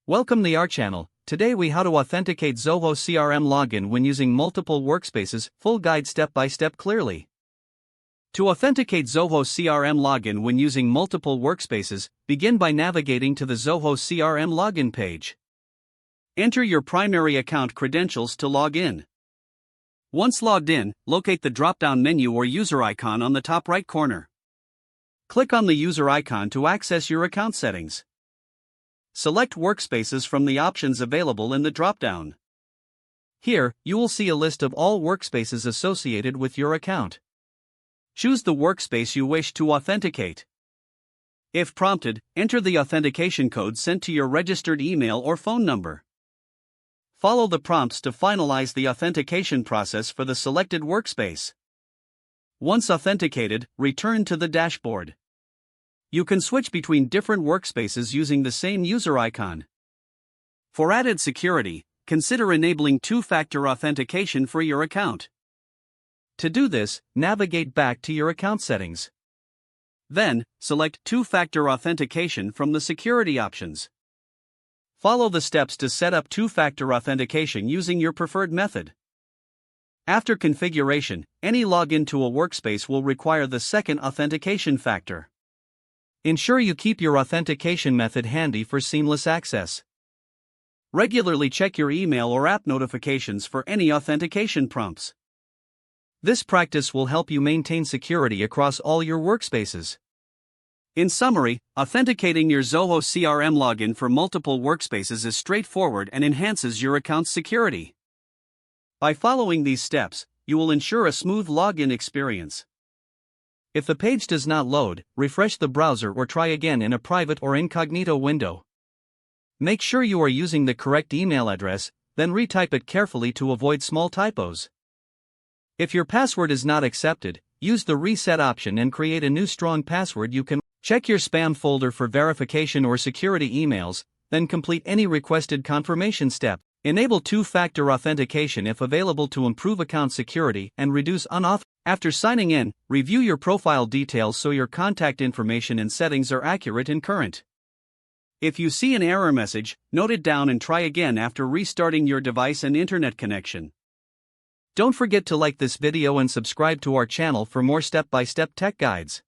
Welcome to our channel. Today we how to authenticate Zoho CRM login when using multiple workspaces, full guide step by step clearly. To authenticate Zoho CRM login when using multiple workspaces, begin by navigating to the Zoho CRM login page. Enter your primary account credentials to log in. Once logged in, locate the drop-down menu or user icon on the top right corner. Click on the user icon to access your account settings. Select Workspaces from the options available in the drop-down. Here, you will see a list of all workspaces associated with your account. Choose the workspace you wish to authenticate. If prompted, enter the authentication code sent to your registered email or phone number. Follow the prompts to finalize the authentication process for the selected workspace. Once authenticated, return to the dashboard. You can switch between different workspaces using the same user icon. For added security, consider enabling two-factor authentication for your account. To do this, navigate back to your account settings. Then, select two-factor authentication from the security options. Follow the steps to set up two-factor authentication using your preferred method. After configuration, any login to a workspace will require the second authentication factor. Ensure you keep your authentication method handy for seamless access. Regularly check your email or app notifications for any authentication prompts. This practice will help you maintain security across all your workspaces. In summary, authenticating your Zoho CRM login for multiple workspaces is straightforward and enhances your account's security. By following these steps, you will ensure a smooth login experience. If the page does not load, refresh the browser or try again in a private or incognito window. Make sure you are using the correct email address, then retype it carefully to avoid small typos. If your password is not accepted, use the reset option and create a new strong password. You can check your spam folder for verification or security emails, then complete any requested confirmation step. Enable two-factor authentication if available to improve account security and reduce unauthorized. After signing in, review your profile details so your contact information and settings are accurate and current. If you see an error message, note it down and try again after restarting your device and internet connection. Don't forget to like this video and subscribe to our channel for more step-by-step tech guides.